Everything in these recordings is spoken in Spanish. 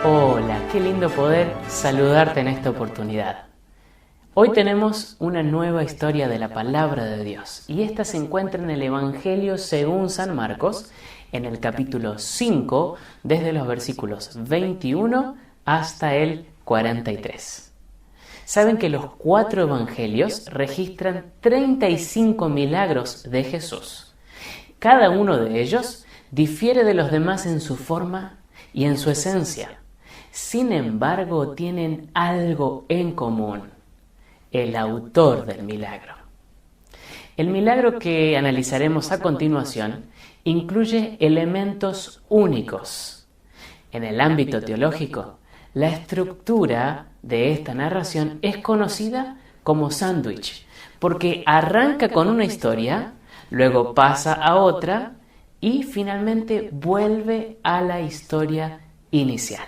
Hola, qué lindo poder saludarte en esta oportunidad. Hoy tenemos una nueva historia de la palabra de Dios y esta se encuentra en el Evangelio según San Marcos, en el capítulo 5, desde los versículos 21 hasta el 43. Saben que los 4 evangelios registran 35 milagros de Jesús. Cada uno de ellos difiere de los demás en su forma y en su esencia. Sin embargo, tienen algo en común: el autor del milagro. El milagro que analizaremos a continuación incluye elementos únicos. En el ámbito teológico, la estructura de esta narración es conocida como sándwich, porque arranca con una historia, luego pasa a otra y finalmente vuelve a la historia inicial.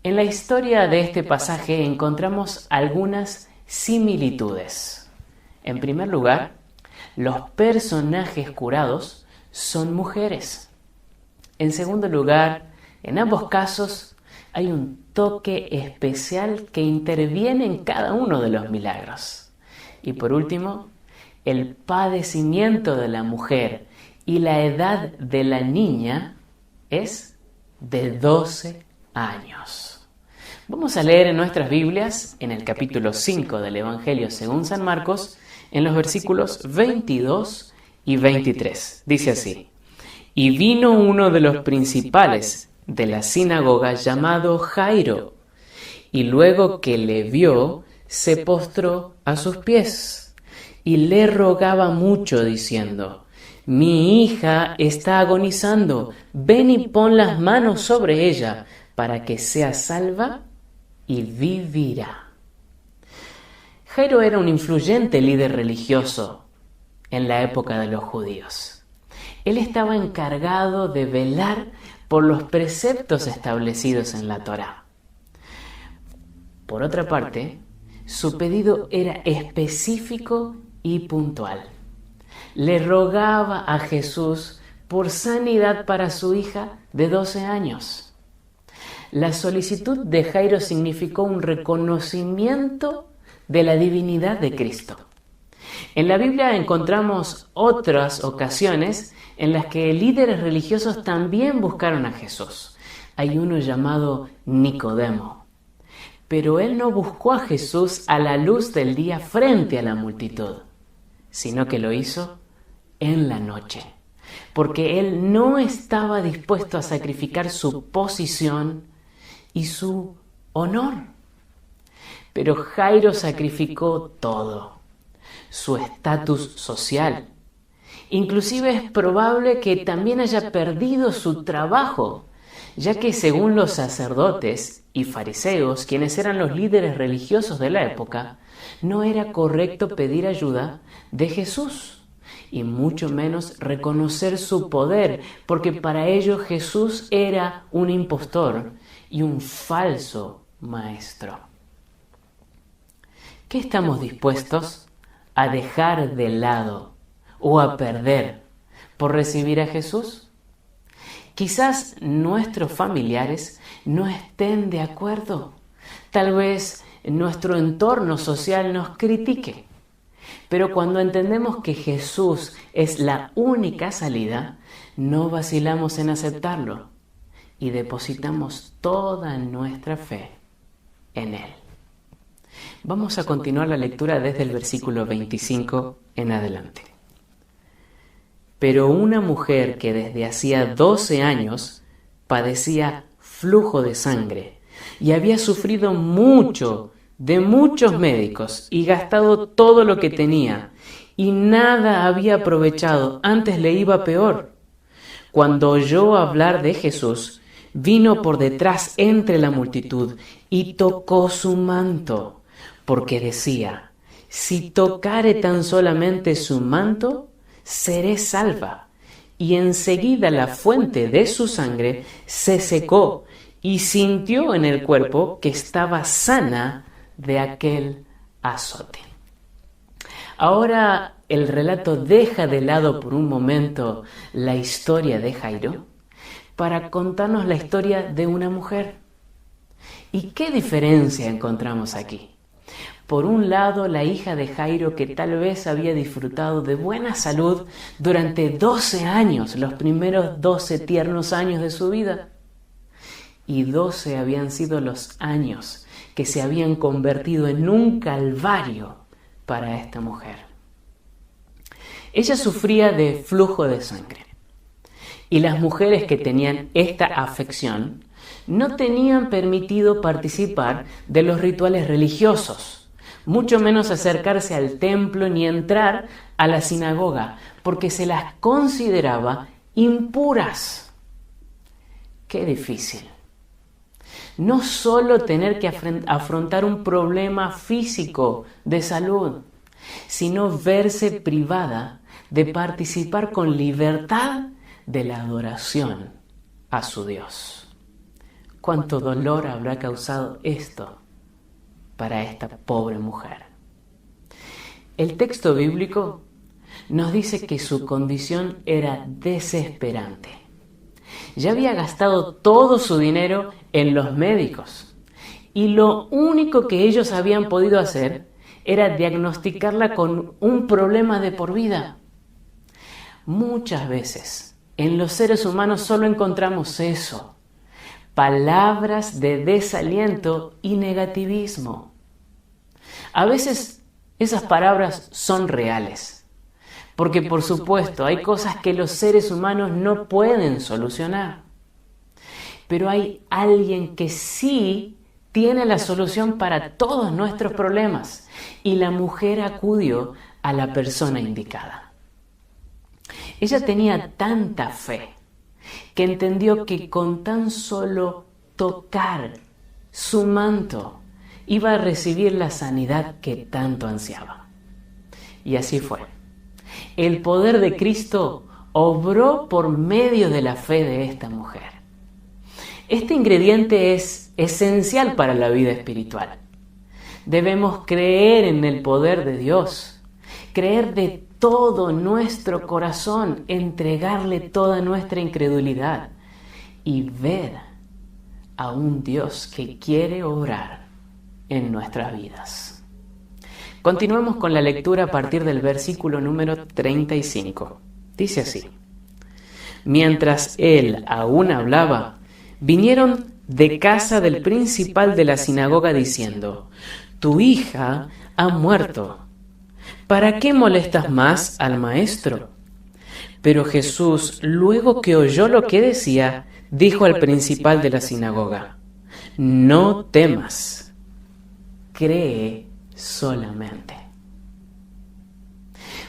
En la historia de este pasaje encontramos algunas similitudes. En primer lugar, los personajes curados son mujeres. En segundo lugar, en ambos casos hay un toque especial que interviene en cada uno de los milagros. Y por último, el padecimiento de la mujer y la edad de la niña es de 12 años. Vamos a leer en nuestras Biblias, en el capítulo 5 del Evangelio según San Marcos, en los versículos 22 y 23. Dice así: Y vino uno de los principales de la sinagoga llamado Jairo, y luego que le vio, se postró a sus pies, y le rogaba mucho, diciendo: Mi hija está agonizando, ven y pon las manos sobre ella, para que sea salva y vivirá. Jairo era un influyente líder religioso en la época de los judíos. Él estaba encargado de velar por los preceptos establecidos en la Torá. Por otra parte, su pedido era específico y puntual. Le rogaba a Jesús por sanidad para su hija de 12 años. La solicitud de Jairo significó un reconocimiento de la divinidad de Cristo. En la Biblia encontramos otras ocasiones en las que líderes religiosos también buscaron a Jesús. Hay uno llamado Nicodemo. Pero él no buscó a Jesús a la luz del día frente a la multitud, sino que lo hizo en la noche, porque él no estaba dispuesto a sacrificar su posición y su honor. Pero Jairo sacrificó todo: su estatus social. Inclusive es probable que también haya perdido su trabajo, ya que según los sacerdotes y fariseos, quienes eran los líderes religiosos de la época, no era correcto pedir ayuda de Jesús, y mucho menos reconocer su poder, porque para ellos Jesús era un impostor y un falso maestro. ¿Qué estamos dispuestos a dejar de lado o a perder por recibir a Jesús? Quizás nuestros familiares no estén de acuerdo. Tal vez nuestro entorno social nos critique. Pero cuando entendemos que Jesús es la única salida, no vacilamos en aceptarlo y depositamos toda nuestra fe en Él. Vamos a continuar la lectura desde el versículo 25 en adelante. Pero una mujer que desde hacía 12 años padecía flujo de sangre y había sufrido mucho de muchos médicos y gastado todo lo que tenía, y nada había aprovechado, antes le iba peor. Cuando oyó hablar de Jesús, vino por detrás entre la multitud y tocó su manto, porque decía: si tocare tan solamente su manto, seré salva. Y enseguida la fuente de su sangre se secó y sintió en el cuerpo que estaba sana de aquel azote. Ahora el relato deja de lado por un momento la historia de Jairo para contarnos la historia de una mujer. ¿Y qué diferencia encontramos aquí? Por un lado, la hija de Jairo, que tal vez había disfrutado de buena salud durante 12 años, los primeros 12 tiernos años de su vida. Y 12 habían sido los años que se habían convertido en un calvario para esta mujer. Ella sufría de flujo de sangre. Y las mujeres que tenían esta afección no tenían permitido participar de los rituales religiosos, mucho menos acercarse al templo ni entrar a la sinagoga, porque se las consideraba impuras. ¡Qué difícil! No solo tener que afrontar un problema físico de salud, sino verse privada de participar con libertad de la adoración a su Dios. ¿Cuánto dolor habrá causado esto para esta pobre mujer? El texto bíblico nos dice que su condición era desesperante. Ya había gastado todo su dinero en los médicos y lo único que ellos habían podido hacer era diagnosticarla con un problema de por vida. Muchas veces en los seres humanos solo encontramos eso, palabras de desaliento y negativismo. A veces esas palabras son reales, porque por supuesto hay cosas que los seres humanos no pueden solucionar. Pero hay alguien que sí tiene la solución para todos nuestros problemas, y la mujer acudió a la persona indicada. Ella tenía tanta fe que entendió que con tan solo tocar su manto iba a recibir la sanidad que tanto ansiaba. Y así fue. El poder de Cristo obró por medio de la fe de esta mujer. Este ingrediente es esencial para la vida espiritual. Debemos creer en el poder de Dios, creer de todo nuestro corazón, entregarle toda nuestra incredulidad y ver a un Dios que quiere obrar en nuestras vidas. Continuemos con la lectura a partir del versículo número 35. Dice así: Mientras él aún hablaba, vinieron de casa del principal de la sinagoga diciendo: Tu hija ha muerto. ¿Para qué molestas más al maestro? Pero Jesús, luego que oyó lo que decía, dijo al principal de la sinagoga: No temas, cree solamente.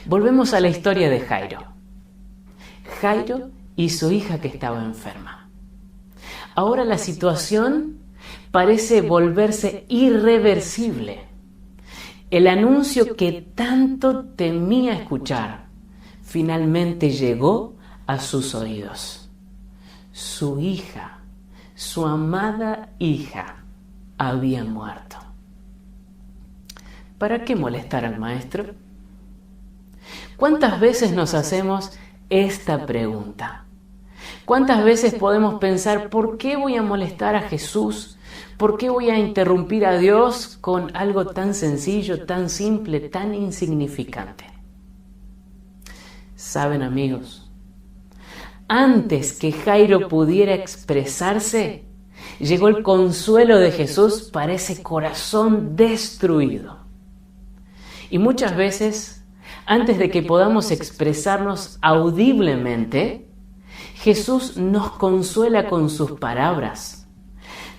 Volvemos a la historia de Jairo. Jairo y su hija que estaba enferma. Ahora la situación parece volverse irreversible. El anuncio que tanto temía escuchar finalmente llegó a sus oídos. Su hija, su amada hija, había muerto. ¿Para qué molestar al maestro? ¿Cuántas veces nos hacemos esta pregunta? ¿Cuántas veces podemos pensar, ¿por qué voy a molestar a Jesús? ¿Por qué voy a interrumpir a Dios con algo tan sencillo, tan simple, tan insignificante? ¿Saben, amigos? Antes que Jairo pudiera expresarse, llegó el consuelo de Jesús para ese corazón destruido. Y muchas veces, antes de que podamos expresarnos audiblemente, Jesús nos consuela con sus palabras,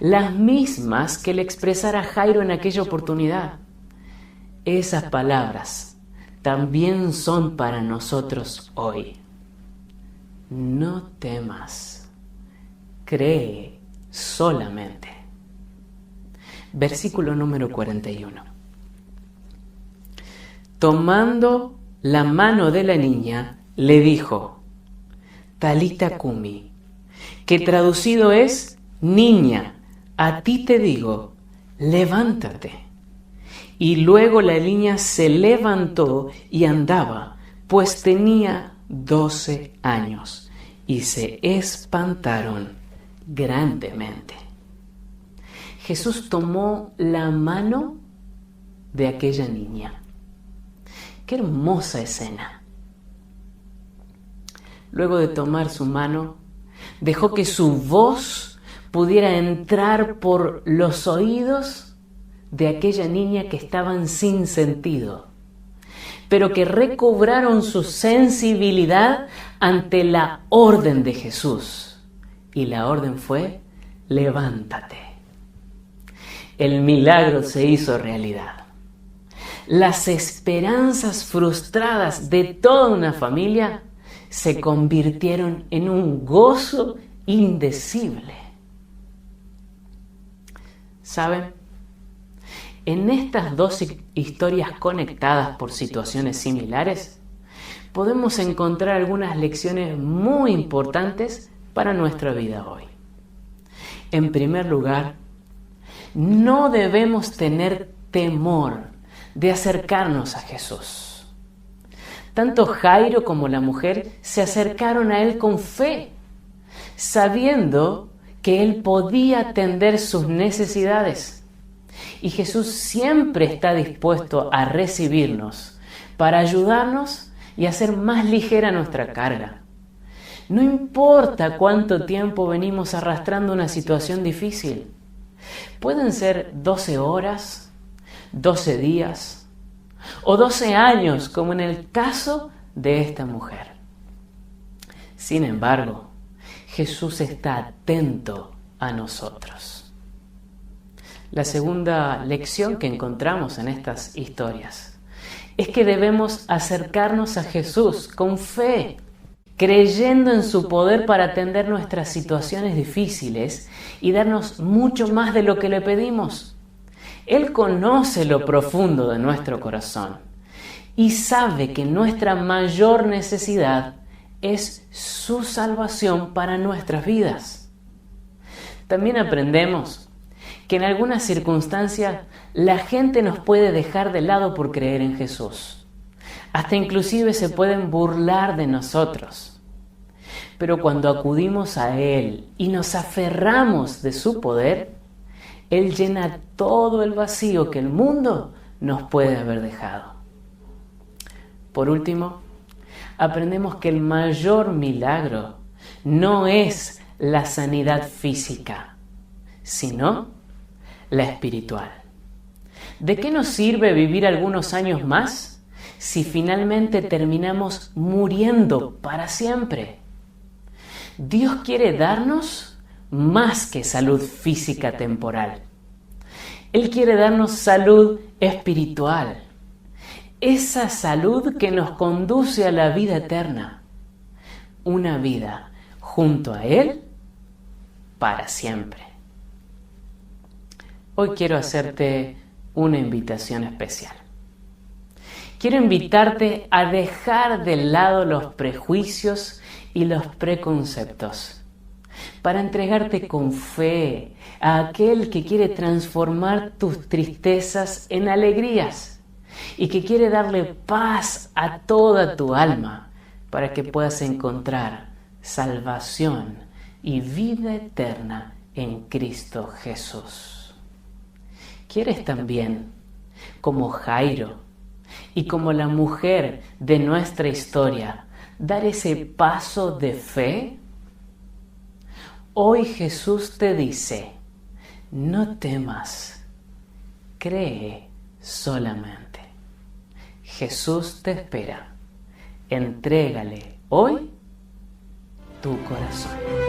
las mismas que le expresara Jairo en aquella oportunidad. Esas palabras también son para nosotros hoy. No temas, cree solamente. Versículo número 41. Tomando la mano de la niña, le dijo: Talita cumi, que traducido es: Niña, a ti te digo, levántate. Y luego la niña se levantó y andaba, pues tenía 12 años, y se espantaron grandemente. Jesús tomó la mano de aquella niña. ¡Qué hermosa escena! Luego de tomar su mano, dejó que su voz pudiera entrar por los oídos de aquella niña que estaban sin sentido, pero que recobraron su sensibilidad ante la orden de Jesús. Y la orden fue: levántate. El milagro se hizo realidad. Las esperanzas frustradas de toda una familia se convirtieron en un gozo indecible. ¿Saben? En estas dos historias conectadas por situaciones similares, podemos encontrar algunas lecciones muy importantes para nuestra vida hoy. En primer lugar, no debemos tener temor de acercarnos a Jesús. Tanto Jairo como la mujer se acercaron a Él con fe, sabiendo que Él podía atender sus necesidades. Y Jesús siempre está dispuesto a recibirnos para ayudarnos y hacer más ligera nuestra carga. No importa cuánto tiempo venimos arrastrando una situación difícil. Pueden ser 12 horas, 12 días o 12 años, como en el caso de esta mujer. Sin embargo, Jesús está atento a nosotros. La segunda lección que encontramos en estas historias es que debemos acercarnos a Jesús con fe, creyendo en su poder para atender nuestras situaciones difíciles y darnos mucho más de lo que le pedimos. Él conoce lo profundo de nuestro corazón y sabe que nuestra mayor necesidad es su salvación para nuestras vidas. También aprendemos que en algunas circunstancias la gente nos puede dejar de lado por creer en Jesús. Hasta inclusive se pueden burlar de nosotros. Pero cuando acudimos a Él y nos aferramos de su poder, Él llena todo el vacío que el mundo nos puede haber dejado. Por último, aprendemos que el mayor milagro no es la sanidad física, sino la espiritual. ¿De qué nos sirve vivir algunos años más si finalmente terminamos muriendo para siempre? Dios quiere darnos más que salud física temporal. Él quiere darnos salud espiritual. Esa salud que nos conduce a la vida eterna. Una vida junto a Él para siempre. Hoy quiero hacerte una invitación especial. Quiero invitarte a dejar de lado los prejuicios y los preconceptos para entregarte con fe a aquel que quiere transformar tus tristezas en alegrías y que quiere darle paz a toda tu alma para que puedas encontrar salvación y vida eterna en Cristo Jesús. ¿Quieres también, como Jairo y como la mujer de nuestra historia, dar ese paso de fe? Hoy Jesús te dice: no temas, cree solamente. Jesús te espera. Entrégale hoy tu corazón.